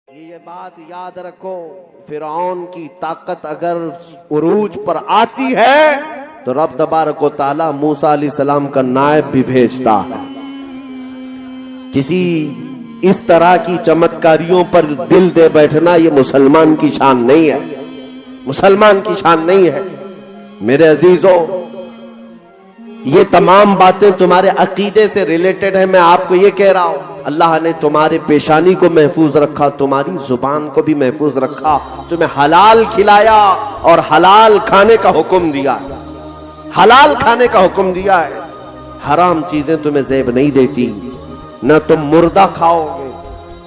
یہ بات یاد رکھو، فرعون کی طاقت اگر عروج پر آتی ہے تو رب تبارک و تعالی موسیٰ علیہ السلام کا نائب بھی بھیجتا ہے۔ کسی اس طرح کی چمتکاریوں پر دل دے بیٹھنا یہ مسلمان کی شان نہیں ہے، مسلمان کی شان نہیں ہے۔ میرے عزیزو، یہ تمام باتیں تمہارے عقیدے سے ریلیٹڈ ہیں۔ میں آپ کو یہ کہہ رہا ہوں، اللہ نے تمہارے پیشانی کو محفوظ رکھا، تمہاری زبان کو بھی محفوظ رکھا، تمہیں حلال کھلایا اور حلال کھانے کا حکم دیا ہے، حلال کھانے کا حکم دیا ہے۔ حرام چیزیں تمہیں زیب نہیں دیتی، نہ تم مردہ کھاؤ گے،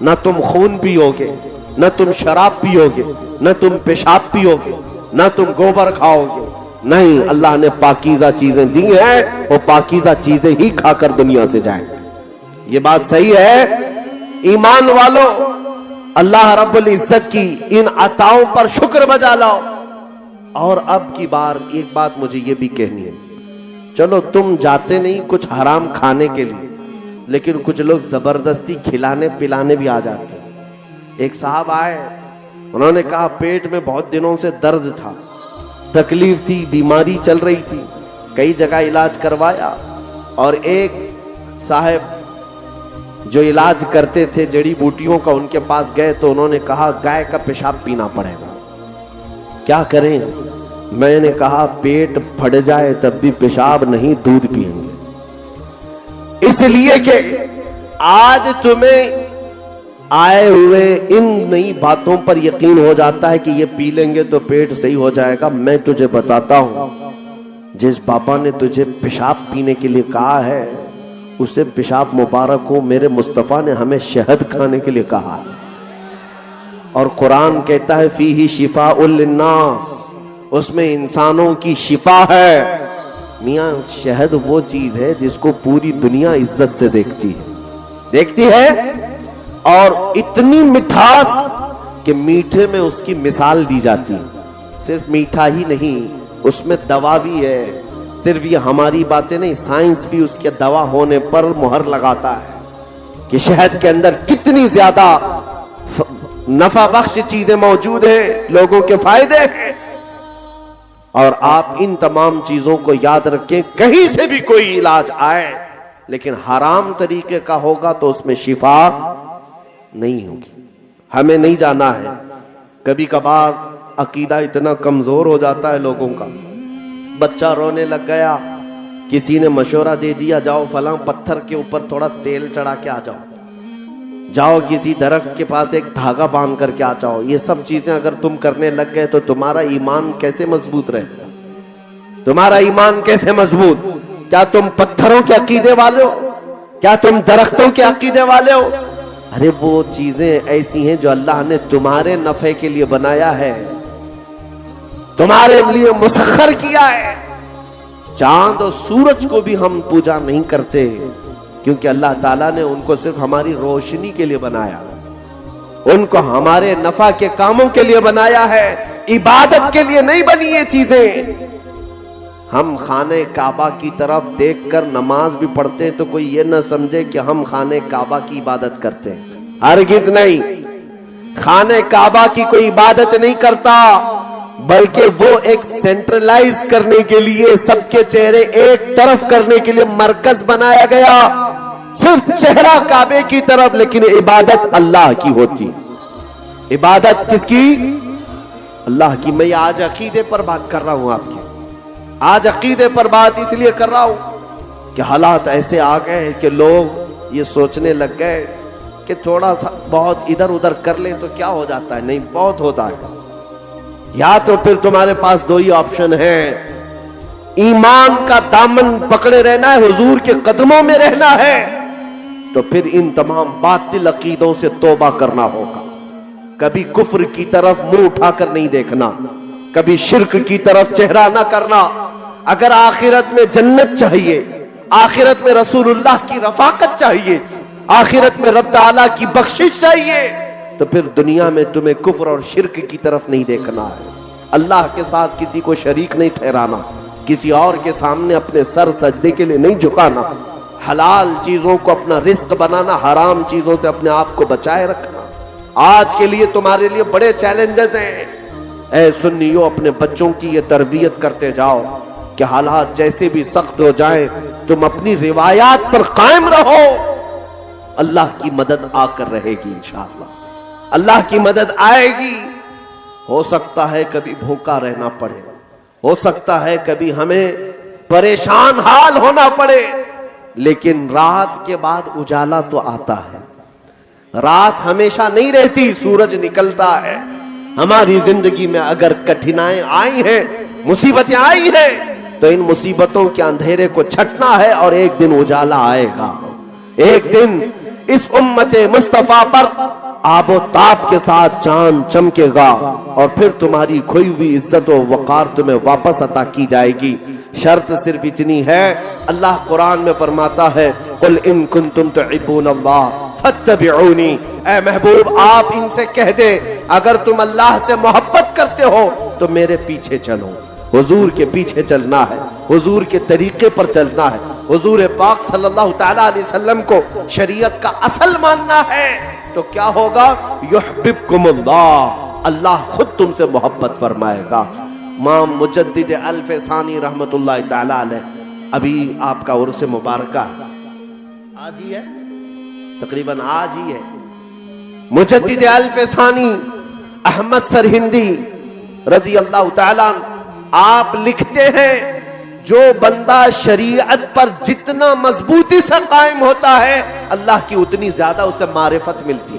نہ تم خون پیو گے، نہ تم شراب پیو گے، نہ تم پیشاب پیو گے، نہ تم گوبر کھاؤ گے۔ نہیں، اللہ نے پاکیزہ چیزیں دی ہیں، وہ پاکیزہ چیزیں ہی کھا کر دنیا سے جائیں۔ یہ بات صحیح ہے؟ ایمان والو، اللہ رب العزت کی ان عطاؤں پر شکر بجا لاؤ۔ اور اب کی بار ایک بات مجھے یہ بھی کہنی ہے، چلو تم جاتے نہیں کچھ حرام کھانے کے لیے، لیکن کچھ لوگ زبردستی کھلانے پلانے بھی آ جاتے ہیں۔ ایک صاحب آئے، انہوں نے کہا پیٹ میں بہت دنوں سے درد تھا، تکلیف تھی، بیماری چل رہی تھی، کئی جگہ علاج کروایا، اور ایک صاحب جو علاج کرتے تھے جڑی بوٹیوں کا، ان کے پاس گئے تو انہوں نے کہا گائے کا پیشاب پینا پڑے گا، کیا کریں؟ میں نے کہا پیٹ پھٹ جائے تب بھی پیشاب نہیں، دودھ پئیں گے، اس لیے کہ آج تمہیں آئے ہوئے ان نئی باتوں پر یقین ہو جاتا ہے کہ یہ پی لیں گے تو پیٹ صحیح ہو جائے گا۔ میں تجھے بتاتا ہوں، جس بابا نے تجھے پیشاب پینے کے لیے کہا ہے اسے پیشاب مبارک ہو، میرے مصطفیٰ نے ہمیں شہد کھانے کے لیے کہا ہے، اور قرآن کہتا ہے فیہ شفاء للناس، اس میں انسانوں کی شفا ہے۔ میاں شہد وہ چیز ہے جس کو پوری دنیا عزت سے دیکھتی ہے، اور اتنی مٹھاس کہ میٹھے میں اس کی مثال دی جاتی ہے۔ صرف میٹھا ہی نہیں، اس میں دوا بھی ہے۔ صرف یہ ہماری باتیں نہیں، سائنس بھی اس کے دوا ہونے پر مہر لگاتا ہے کہ شہد کے اندر کتنی زیادہ نفع بخش چیزیں موجود ہیں، لوگوں کے فائدے ہیں۔ اور آپ ان تمام چیزوں کو یاد رکھیں، کہیں سے بھی کوئی علاج آئے لیکن حرام طریقے کا ہوگا تو اس میں شفا نہیں ہوگی۔ ہمیں نہیں جانا ہے۔ کبھی کبھار عقیدہ اتنا کمزور ہو جاتا ہے لوگوں کا، بچہ رونے لگ گیا، کسی نے مشورہ دے دیا جاؤ فلاں پتھر کے اوپر تھوڑا تیل چڑھا کے آ جاؤ، جاؤ کسی درخت کے پاس ایک دھاگا باندھ کر کے آ جاؤ۔ یہ سب چیزیں اگر تم کرنے لگ گئے تو تمہارا ایمان کیسے مضبوط رہے گا؟ تمہارا ایمان کیسے مضبوط؟ کیا تم پتھروں کے عقیدے والے ہو؟ کیا تم درختوں کے عقیدے والے ہو؟ ارے وہ چیزیں ایسی ہیں جو اللہ نے تمہارے نفع کے لیے بنایا ہے، تمہارے لیے مسخر کیا ہے۔ چاند اور سورج کو بھی ہم پوجا نہیں کرتے کیونکہ اللہ تعالیٰ نے ان کو صرف ہماری روشنی کے لیے بنایا، ان کو ہمارے نفع کے کاموں کے لیے بنایا ہے، عبادت کے لیے نہیں بنی یہ چیزیں۔ ہم خانہ کعبہ کی طرف دیکھ کر نماز بھی پڑھتے ہیں تو کوئی یہ نہ سمجھے کہ ہم خانہ کعبہ کی عبادت کرتے ہیں، ہرگز نہیں۔ خانہ کعبہ کی کوئی عبادت نہیں کرتا، بلکہ وہ ایک سینٹرلائز کرنے کے لیے، سب کے چہرے ایک طرف کرنے کے لیے مرکز بنایا گیا، صرف چہرہ کعبے کی طرف، لیکن عبادت اللہ کی ہوتی۔ عبادت کس کی؟ اللہ کی۔ میں آج عقیدے پر بات کر رہا ہوں آپ کی، آج عقیدے پر بات اس لیے کر رہا ہوں کہ حالات ایسے آ گئے کہ لوگ یہ سوچنے لگ گئے کہ تھوڑا سا بہت ادھر ادھر کر لیں تو کیا ہو جاتا ہے۔ نہیں، بہت ہوتا ہے۔ یا تو پھر تمہارے پاس دو ہی آپشن ہیں، ایمان کا دامن پکڑے رہنا ہے، حضور کے قدموں میں رہنا ہے، تو پھر ان تمام باطل عقیدوں سے توبہ کرنا ہوگا۔ کبھی کفر کی طرف منہ اٹھا کر نہیں دیکھنا، کبھی شرک کی طرف چہرہ نہ کرنا۔ اگر آخرت میں جنت چاہیے، آخرت میں رسول اللہ کی رفاقت چاہیے، آخرت میں رب تعالیٰ کی بخشش چاہیے، تو پھر دنیا میں تمہیں کفر اور شرک کی طرف نہیں دیکھنا ہے۔ اللہ کے ساتھ کسی کو شریک نہیں ٹھہرانا، کسی اور کے سامنے اپنے سر سجدے کے لیے نہیں جھکانا، حلال چیزوں کو اپنا رزق بنانا، حرام چیزوں سے اپنے آپ کو بچائے رکھنا۔ آج کے لیے تمہارے لیے بڑے چیلنجز ہیں. اے سنیوں، اپنے بچوں کی یہ تربیت کرتے جاؤ کہ حالات جیسے بھی سخت ہو جائیں تم اپنی روایات پر قائم رہو. اللہ کی مدد آ کر رہے گی انشاءاللہ. اللہ کی مدد آئے گی. ہو سکتا ہے کبھی بھوکا رہنا پڑے، ہو سکتا ہے کبھی ہمیں پریشان حال ہونا پڑے، لیکن رات کے بعد اجالا تو آتا ہے. رات ہمیشہ نہیں رہتی، سورج نکلتا ہے. ہماری زندگی میں اگر کٹھنائیں آئی ہیں، مصیبتیں آئی ہیں، تو ان مصیبتوں کے اندھیرے کو چھٹنا ہے اور ایک دن اجالا آئے گا. ایک دن اس امت مصطفیٰ پر آب و تاب کے ساتھ چاند چمکے گا اور پھر تمہاری کھوئی ہوئی عزت و وقار تمہیں واپس عطا کی جائے گی. شرط صرف اتنی ہے، اللہ قرآن میں فرماتا ہے قل ان کنتم تحبون اللہ فاتبعونی. اے محبوب آپ ان سے کہہ دے اگر تم اللہ سے محبت کرتے ہو تو میرے پیچھے چلو. حضور کے پیچھے چلنا ہے، حضور کے طریقے پر چلنا ہے، حضور پاک صلی اللہ تعالیٰ علیہ وسلم کو شریعت کا اصل ماننا ہے. تو کیا ہوگا؟ یحببکم اللہ، اللہ خود تم سے محبت فرمائے گا. امام مجدد الف ثانی رحمت اللہ تعالیٰ علیہ، ابھی آپ کا عرس مبارکہ آج ہی ہے، تقریباً آج ہی ہے. مجدد الف ثانی احمد سرہندی رضی اللہ تعالیٰ عنہ آپ لکھتے ہیں جو بندہ شریعت پر جتنا مضبوطی سے قائم ہوتا ہے اللہ کی اتنی زیادہ اسے معرفت ملتی،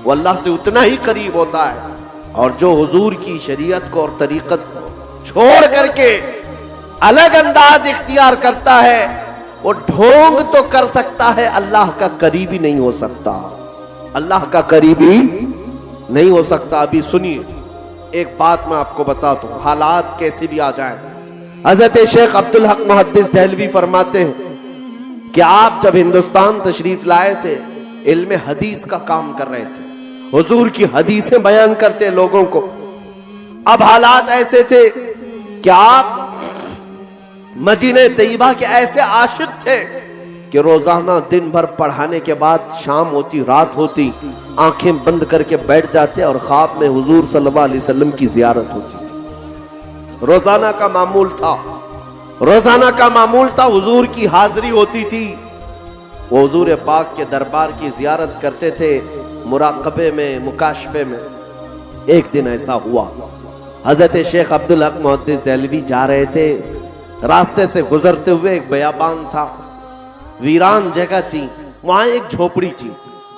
وہ اللہ سے اتنا ہی قریب ہوتا ہے. اور جو حضور کی شریعت کو اور طریقت کو چھوڑ کر کے الگ انداز اختیار کرتا ہے وہ ڈھونگ تو کر سکتا ہے، اللہ کا قریبی نہیں ہو سکتا. اللہ کا قریبی نہیں ہو سکتا. ابھی سنیے ایک بات میں آپ کو بتاتا ہوں، حالات کیسے بھی آ جائیں. حضرت شیخ عبدالحق محدث دہلوی فرماتے ہیں کہ آپ جب ہندوستان تشریف لائے تھے علم حدیث کا کام کر رہے تھے، حضور کی حدیثیں بیان کرتے لوگوں کو. اب حالات ایسے تھے کہ آپ مدینہ طیبہ کے ایسے عاشق تھے کہ روزانہ دن بھر پڑھانے کے بعد شام ہوتی، رات ہوتی، آنکھیں بند کر کے بیٹھ جاتے اور خواب میں حضور صلی اللہ علیہ وسلم کی زیارت ہوتی تھی. روزانہ کا معمول تھا، روزانہ کا معمول تھا، حضور کی حاضری ہوتی تھی. وہ حضور پاک کے دربار کی زیارت کرتے تھے مراقبے میں، مکاشفے میں. ایک دن ایسا ہوا حضرت شیخ عبدالحق محدث دہلوی جا رہے تھے، راستے سے گزرتے ہوئے ایک بیابان تھا، ویران جگہ تھی، وہاں ایک جھوپڑی تھی،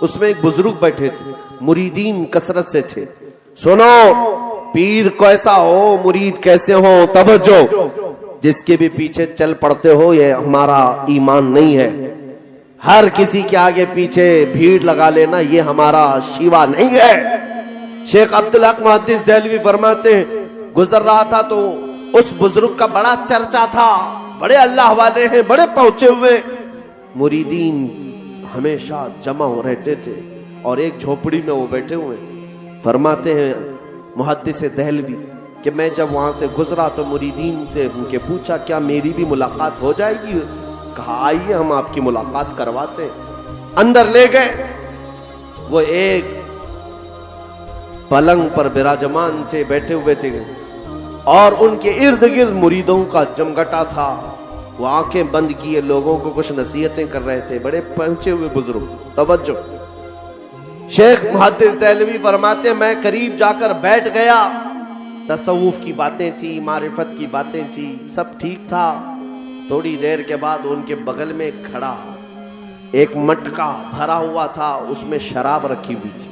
اس میں ایک بزرگ بیٹھے تھے، مریدین کثرت سے تھے. سنو، پیر کیسا ہو مرید کیسے ہو، توجہ، جس کے بھی پیچھے چل پڑتے ہو یہ ہمارا ایمان نہیں ہے. ہر کسی کے آگے پیچھے بھیڑ لگا لینا یہ ہمارا شیوا نہیں ہے. شیخ عبدالحق محدث دہلوی فرماتے ہیں گزر رہا تھا تو اس بزرگ کا بڑا چرچا تھا، بڑے اللہ والے ہیں، بڑے پہنچے ہوئے. مریدین ہمیشہ جمع ہو رہتے تھے اور ایک جھوپڑی میں وہ بیٹھے ہوئے. فرماتے ہیں محدث دہلوی کہ میں جب وہاں سے گزرا تو مریدین سے ان کے پوچھا کیا میری بھی ملاقات ہو جائے گی؟ کہا آئیے ہم آپ کی ملاقات کرواتے ہیں. اندر لے گئے، وہ ایک پلنگ پر براجمان تھے، بیٹھے ہوئے تھے اور ان کے ارد گرد مریدوں کا جمگٹا تھا. وہ آنکھیں بند کیے لوگوں کو کچھ نصیحتیں کر رہے تھے، بڑے پہنچے ہوئے بزرگ. توجہ، شیخ محدث دہلوی فرماتے میں قریب جا کر بیٹھ گیا. تصوف کی باتیں تھی، معرفت کی باتیں تھی، سب ٹھیک تھا. تھوڑی دیر کے بعد ان کے بغل میں کھڑا ایک مٹکا بھرا ہوا تھا، اس میں شراب رکھی ہوئی تھی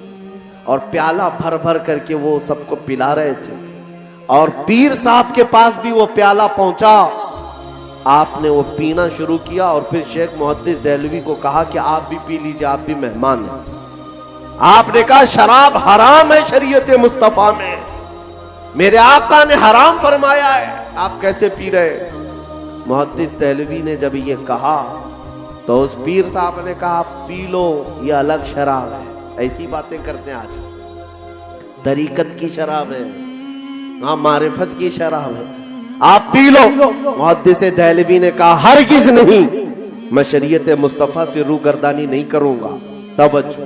اور پیالہ بھر بھر کر کے وہ سب کو پلا رہے تھے. اور پیر صاحب کے پاس بھی وہ پیالہ پہنچا، آپ نے وہ پینا شروع کیا اور پھر شیخ محدث دہلوی کو کہا کہ آپ بھی پی لیجئے، آپ بھی مہمان ہیں. آپ نے کہا شراب حرام ہے شریعت مصطفیٰ میں، میرے آقا نے حرام فرمایا ہے، آپ کیسے پی رہے؟ محدث دہلوی نے جب یہ کہا تو اس پیر صاحب نے کہا پی لو، یہ الگ شراب ہے. ایسی باتیں کرتے ہیں آج، طریقت کی شراب ہے، ہاں معرفت کی شراب ہے، آپ پی لو. محدث دہلوی نے کہا ہرگز نہیں، میں شریعت مصطفیٰ سے روگردانی نہیں کروں گا. توجہ،